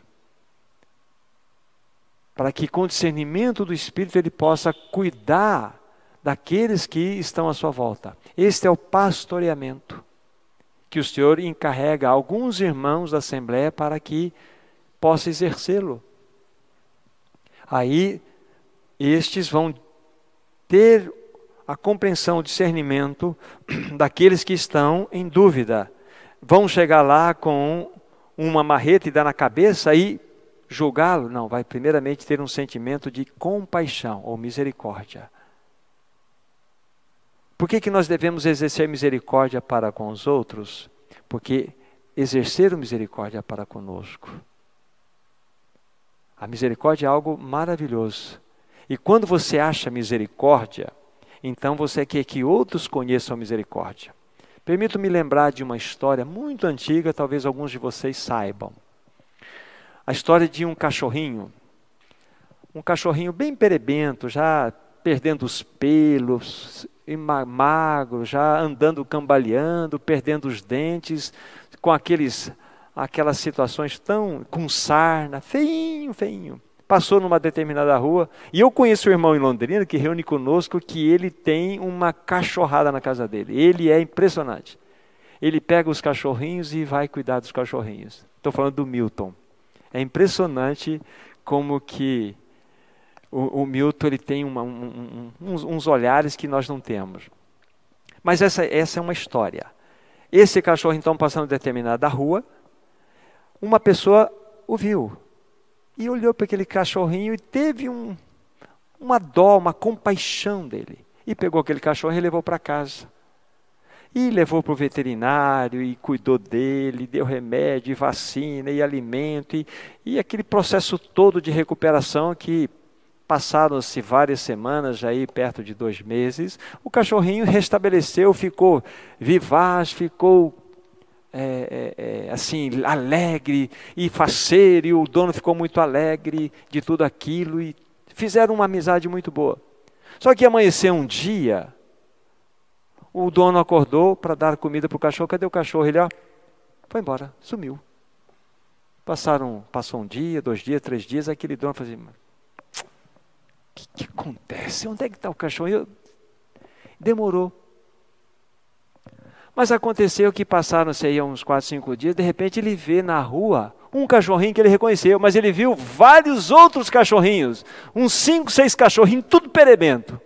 Para que com discernimento do Espírito ele possa cuidar daqueles que estão à sua volta. Este é o pastoreamento que o Senhor encarrega a alguns irmãos da Assembleia para que possa exercê-lo. Aí, estes vão ter a compreensão, o discernimento daqueles que estão em dúvida. Vão chegar lá com uma marreta e dar na cabeça e julgá-lo? Não, vai primeiramente ter um sentimento de compaixão ou misericórdia. Por que nós devemos exercer misericórdia para com os outros? Porque exercer misericórdia para conosco. A misericórdia é algo maravilhoso. E quando você acha misericórdia, então você quer que outros conheçam a misericórdia. Permito-me lembrar de uma história muito antiga, talvez alguns de vocês saibam. A história de um cachorrinho bem perebento, já perdendo os pelos, magro, já andando cambaleando, perdendo os dentes, com aquelas situações com sarna, feinho. Passou numa determinada rua, e eu conheço um irmão em Londrina que reúne conosco, que ele tem uma cachorrada na casa dele. Ele é impressionante. Ele pega os cachorrinhos e vai cuidar dos cachorrinhos. Estou falando do Milton. É impressionante como que o Milton ele tem uns olhares que nós não temos. Mas essa é uma história. Esse cachorro, então, passando determinada rua, uma pessoa o viu. E olhou para aquele cachorrinho e teve uma dó, uma compaixão dele. E pegou aquele cachorro e levou para casa. E levou para o veterinário e cuidou dele, deu remédio, e vacina e alimento. E aquele processo todo de recuperação que passaram-se várias semanas, já aí perto de 2 meses. O cachorrinho restabeleceu, ficou vivaz, ficou assim, alegre e faceiro, e o dono ficou muito alegre de tudo aquilo, e fizeram uma amizade muito boa. Só que amanheceu um dia, o dono acordou para dar comida para o cachorro. Cadê o cachorro? Ele foi embora, sumiu. Passou um dia, 2 dias, 3 dias, aquele dono falou assim: o que acontece? Onde é que está o cachorro? Demorou. Mas aconteceu que passaram-se aí uns 4, 5 dias, de repente ele vê na rua um cachorrinho que ele reconheceu, mas ele viu vários outros cachorrinhos, uns 5, 6 cachorrinhos, tudo perebento.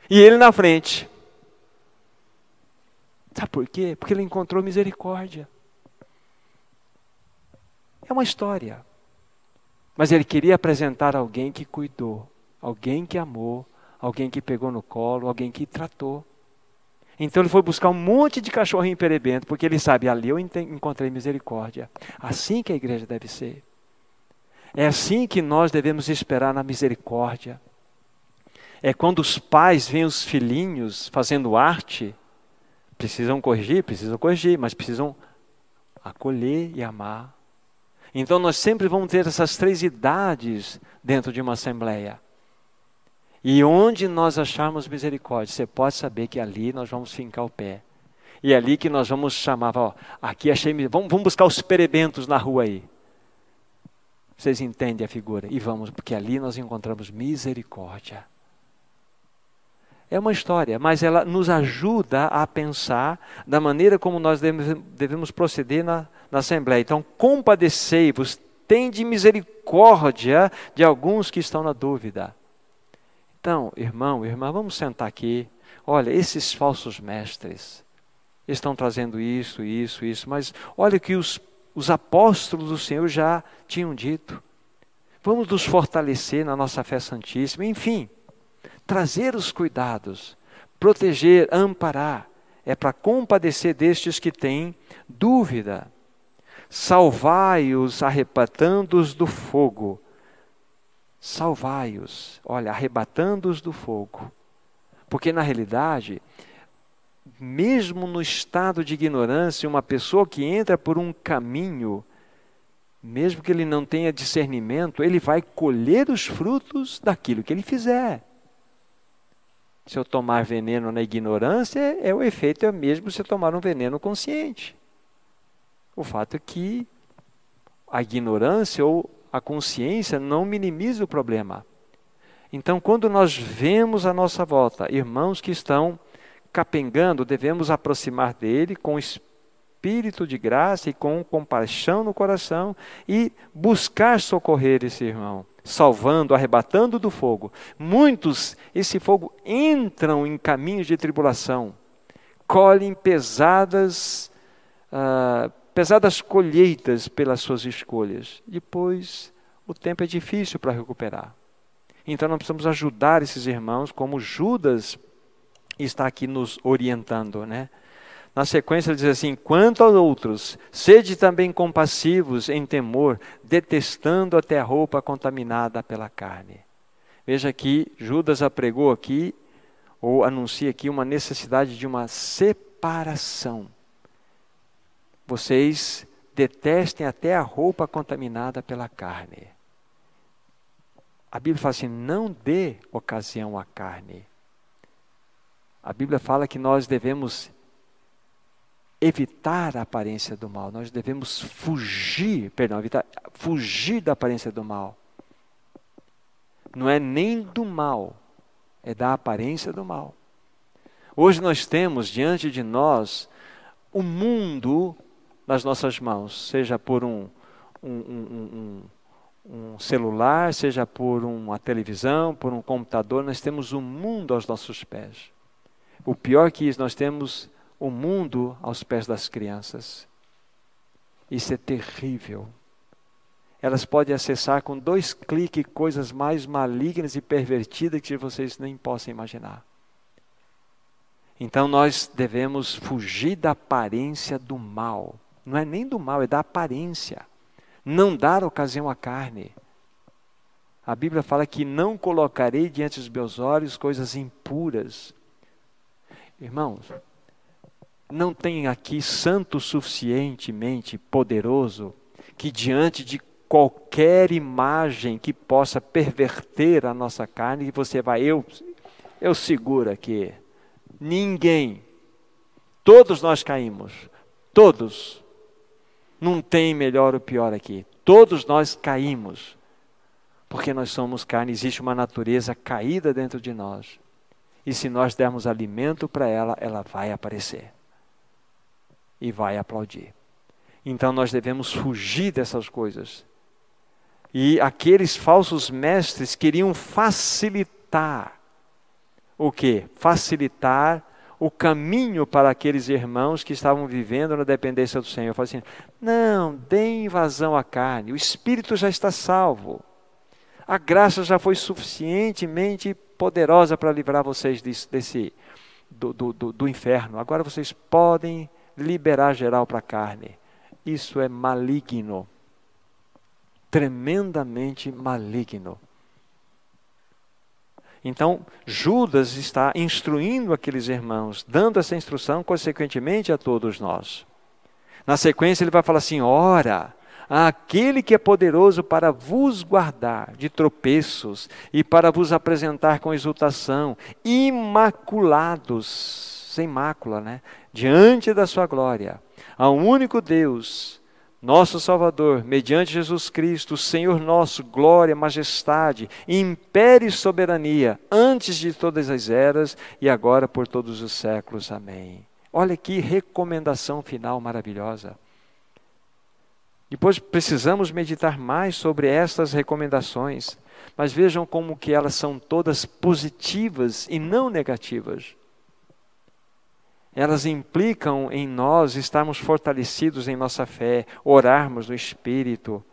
E ele na frente. Sabe por quê? Porque ele encontrou misericórdia. É uma história. Mas ele queria apresentar alguém que cuidou, alguém que amou, alguém que pegou no colo, alguém que tratou. Então ele foi buscar um monte de cachorrinho perebento, porque ele sabe, ali eu encontrei misericórdia. Assim que a igreja deve ser. É assim que nós devemos esperar na misericórdia. É quando os pais veem os filhinhos fazendo arte, precisam corrigir, mas precisam acolher e amar. Então nós sempre vamos ter essas 3 idades dentro de uma assembleia. E onde nós acharmos misericórdia, você pode saber que ali nós vamos fincar o pé. E é ali que nós vamos chamar, aqui achei, vamos buscar os perebentos na rua aí. Vocês entendem a figura? E vamos, porque ali nós encontramos misericórdia. É uma história, mas ela nos ajuda a pensar da maneira como nós devemos proceder na Assembleia. Então, compadecei-vos, tende misericórdia de alguns que estão na dúvida. Então, irmão, irmã, vamos sentar aqui. Olha, esses falsos mestres estão trazendo isso, mas olha o que os apóstolos do Senhor já tinham dito. Vamos nos fortalecer na nossa fé santíssima, enfim, trazer os cuidados, proteger, amparar, é para compadecer destes que têm dúvida. Salvai-os, arrebatando-os do fogo. Salvai-os, olha, arrebatando-os do fogo. Porque na realidade, mesmo no estado de ignorância, uma pessoa que entra por um caminho, mesmo que ele não tenha discernimento, ele vai colher os frutos daquilo que ele fizer. Se eu tomar veneno na ignorância, o efeito é o mesmo se eu tomar um veneno consciente. O fato é que a ignorância ou a consciência não minimiza o problema. Então, quando nós vemos à nossa volta irmãos que estão capengando, devemos aproximar dele com espírito de graça e com compaixão no coração e buscar socorrer esse irmão, salvando, arrebatando do fogo. Muitos, esse fogo, entram em caminhos de tribulação, colhem pesadas colheitas pelas suas escolhas. Depois, o tempo é difícil para recuperar. Então, nós precisamos ajudar esses irmãos, como Judas está aqui nos orientando, né? Na sequência, ele diz assim: quanto aos outros, sede também compassivos em temor, detestando até a roupa contaminada pela carne. Veja que Judas apregou aqui, ou anuncia aqui, uma necessidade de uma separação. Vocês detestem até a roupa contaminada pela carne. A Bíblia fala assim: não dê ocasião à carne. A Bíblia fala que nós devemos evitar a aparência do mal. Nós devemos fugir da aparência do mal. Não é nem do mal, é da aparência do mal. Hoje nós temos diante de nós o mundo nas nossas mãos, seja por um celular, seja por uma televisão, por um computador, nós temos o mundo aos nossos pés. O pior que isso, nós temos o mundo aos pés das crianças. Isso é terrível. Elas podem acessar com 2 cliques coisas mais malignas e pervertidas que vocês nem possam imaginar. Então nós devemos fugir da aparência do mal. Não é nem do mal, é da aparência. Não dar ocasião à carne. A Bíblia fala que não colocarei diante dos meus olhos coisas impuras. Irmãos, não tem aqui santo suficientemente poderoso que diante de qualquer imagem que possa perverter a nossa carne, você vai, eu seguro aqui. Ninguém. Todos nós caímos. Todos. Não tem melhor ou pior aqui. Todos nós caímos. Porque nós somos carne, existe uma natureza caída dentro de nós. E se nós dermos alimento para ela, ela vai aparecer. E vai aplaudir. Então nós devemos fugir dessas coisas. E aqueles falsos mestres queriam facilitar. O quê? Facilitar o caminho para aqueles irmãos que estavam vivendo na dependência do Senhor. Fala assim: não, deem vazão à carne, o espírito já está salvo. A graça já foi suficientemente poderosa para livrar vocês do inferno. Agora vocês podem liberar geral para a carne. Isso é maligno. Tremendamente maligno. Então, Judas está instruindo aqueles irmãos, dando essa instrução, consequentemente, a todos nós. Na sequência, ele vai falar assim: ora, aquele que é poderoso para vos guardar de tropeços e para vos apresentar com exultação, imaculados, sem mácula, né? Diante da sua glória, ao único Deus, nosso Salvador, mediante Jesus Cristo, Senhor nosso, glória, majestade, império e soberania, antes de todas as eras e agora por todos os séculos. Amém. Olha que recomendação final maravilhosa. Depois precisamos meditar mais sobre estas recomendações, mas vejam como que elas são todas positivas e não negativas. Elas implicam em nós estarmos fortalecidos em nossa fé, orarmos no Espírito,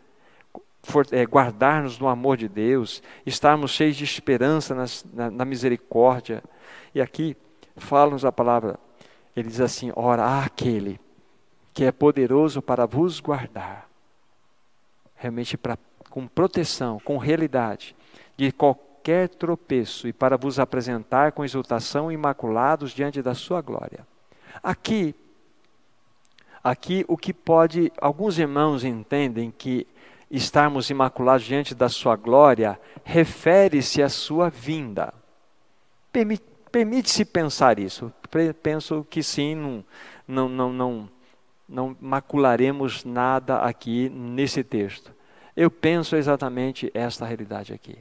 guardarmos no amor de Deus, estarmos cheios de esperança na misericórdia. E aqui fala-nos a palavra, ele diz assim: ora, aquele que é poderoso para vos guardar, realmente com proteção, com realidade, de qualquer tropeço, e para vos apresentar com exultação imaculados diante da sua glória. Aqui o que pode, alguns irmãos entendem que estarmos imaculados diante da sua glória refere-se à sua vinda. Permite-se pensar isso. Penso que sim, não macularemos nada aqui nesse texto. Eu penso exatamente esta realidade aqui.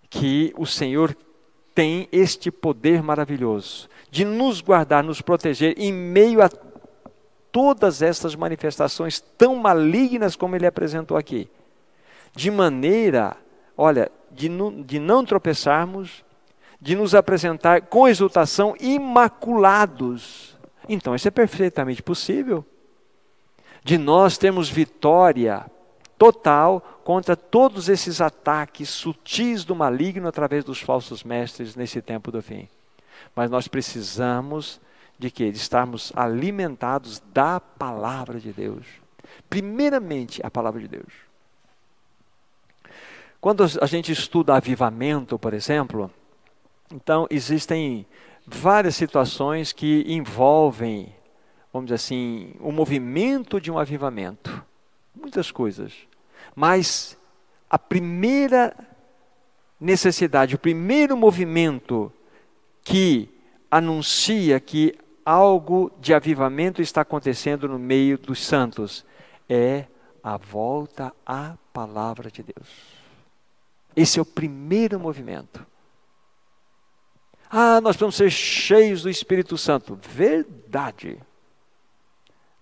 que o Senhor tem este poder maravilhoso de nos guardar, nos proteger em meio a todas essas manifestações tão malignas como ele apresentou aqui. De maneira, olha, de não tropeçarmos, de nos apresentar com exultação imaculados. Então, isso é perfeitamente possível. De nós termos vitória total contra todos esses ataques sutis do maligno através dos falsos mestres nesse tempo do fim. Mas nós precisamos de quê? De estarmos alimentados da palavra de Deus. Primeiramente, a palavra de Deus. Quando a gente estuda avivamento, por exemplo, então existem várias situações que envolvem, vamos dizer assim, o movimento de um avivamento. Muitas coisas. Mas a primeira necessidade, o primeiro movimento que anuncia que algo de avivamento está acontecendo no meio dos santos é a volta à palavra de Deus. Esse é o primeiro movimento. Nós vamos ser cheios do Espírito Santo. Verdade.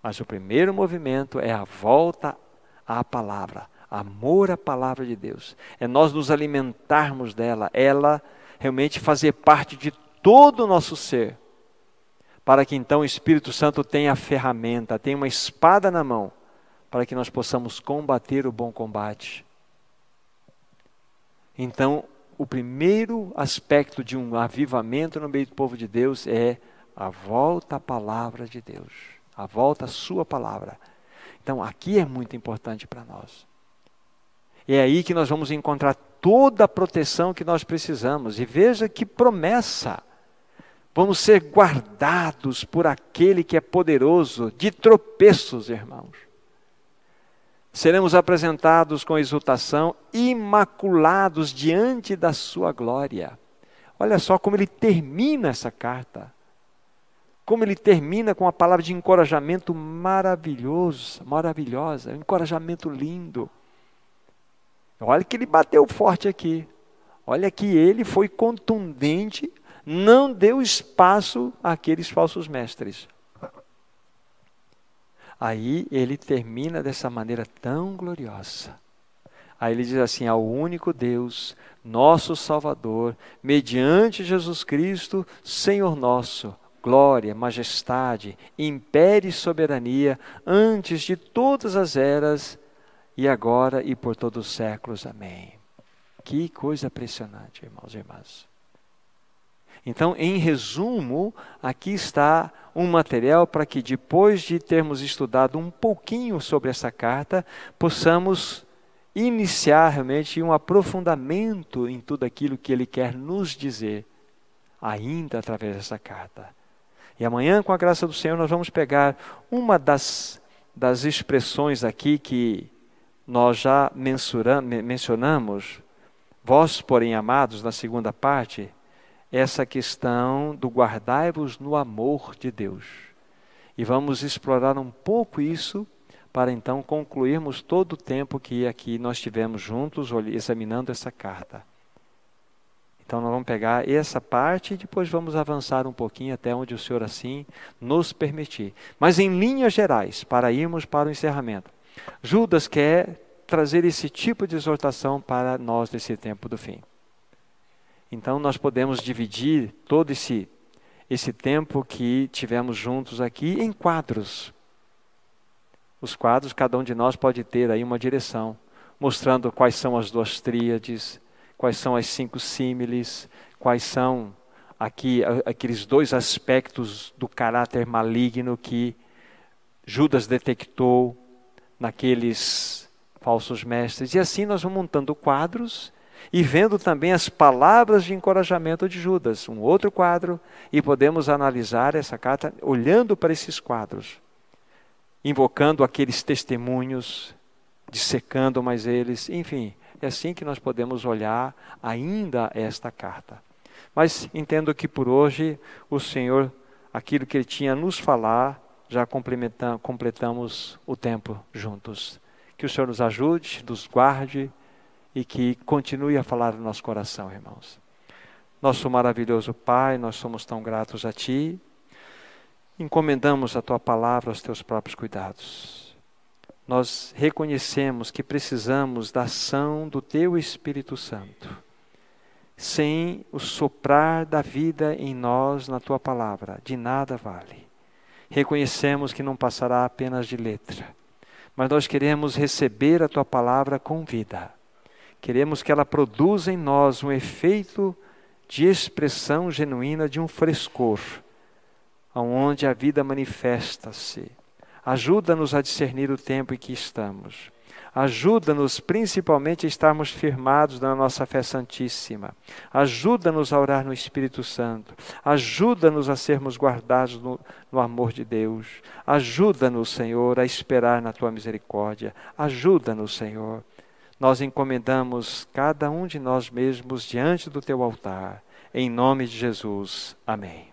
Mas o primeiro movimento é a volta à palavra. Amor à palavra de Deus. É nós nos alimentarmos dela. Ela realmente fazer parte de todo o nosso ser. Para que então o Espírito Santo tenha a ferramenta, tenha uma espada na mão. Para que nós possamos combater o bom combate. Então, o primeiro aspecto de um avivamento no meio do povo de Deus é a volta à palavra de Deus. A volta à sua palavra. Então, aqui é muito importante para nós. É aí que nós vamos encontrar toda a proteção que nós precisamos. E veja que promessa. Vamos ser guardados por aquele que é poderoso de tropeços, irmãos. Seremos apresentados com exultação, imaculados diante da sua glória. Olha só como ele termina essa carta. Como ele termina com uma palavra de encorajamento maravilhosa, um encorajamento lindo. Olha que ele bateu forte aqui. Olha que ele foi contundente, não deu espaço àqueles falsos mestres. Aí ele termina dessa maneira tão gloriosa. Aí ele diz assim: ao único Deus, nosso Salvador, mediante Jesus Cristo, Senhor nosso, glória, majestade, império e soberania, antes de todas as eras, e agora e por todos os séculos. Amém. Que coisa impressionante, irmãos e irmãs. Então, em resumo, aqui está um material para que depois de termos estudado um pouquinho sobre essa carta, possamos iniciar realmente um aprofundamento em tudo aquilo que ele quer nos dizer, ainda através dessa carta. E amanhã, com a graça do Senhor, nós vamos pegar uma das expressões aqui que nós já mencionamos, vós, porém, amados, na segunda parte, essa questão do guardai-vos no amor de Deus. E vamos explorar um pouco isso para então concluirmos todo o tempo que aqui nós tivemos juntos examinando essa carta. Então nós vamos pegar essa parte e depois vamos avançar um pouquinho até onde o Senhor assim nos permitir. Mas em linhas gerais, para irmos para o encerramento, Judas quer trazer esse tipo de exortação para nós nesse tempo do fim. Então nós podemos dividir todo esse tempo que tivemos juntos aqui em quadros. Os quadros, cada um de nós pode ter aí uma direção, mostrando quais são as duas tríades, quais são as 5 símiles, quais são aqui aqueles 2 aspectos do caráter maligno que Judas detectou naqueles falsos mestres. E assim nós vamos montando quadros e vendo também as palavras de encorajamento de Judas, um outro quadro, e podemos analisar essa carta olhando para esses quadros, invocando aqueles testemunhos, dissecando mais eles, enfim, é assim que nós podemos olhar ainda esta carta. Mas entendo que por hoje o Senhor, aquilo que Ele tinha a nos falar, já completamos o tempo juntos. Que o Senhor nos ajude, nos guarde e que continue a falar no nosso coração, irmãos. Nosso maravilhoso Pai, nós somos tão gratos a Ti. Encomendamos a Tua palavra aos Teus próprios cuidados. Nós reconhecemos que precisamos da ação do Teu Espírito Santo. Sem o soprar da vida em nós, na Tua palavra, de nada vale. Reconhecemos que não passará apenas de letra, mas nós queremos receber a Tua palavra com vida. Queremos que ela produza em nós um efeito de expressão genuína de um frescor, onde a vida manifesta-se. Ajuda-nos a discernir o tempo em que estamos. Ajuda-nos principalmente a estarmos firmados na nossa fé santíssima. Ajuda-nos a orar no Espírito Santo. Ajuda-nos a sermos guardados no amor de Deus. Ajuda-nos, Senhor, a esperar na Tua misericórdia. Ajuda-nos, Senhor. Nós encomendamos cada um de nós mesmos diante do Teu altar. Em nome de Jesus. Amém.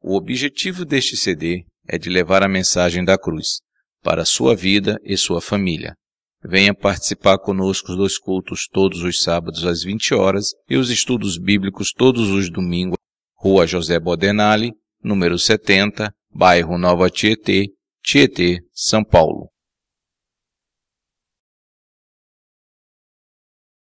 O objetivo deste CD é de levar a mensagem da cruz para a sua vida e sua família. Venha participar conosco dos cultos todos os sábados às 20 horas e os estudos bíblicos todos os domingos. Rua José Bodenali, número 70, bairro Nova Tietê, Tietê, São Paulo.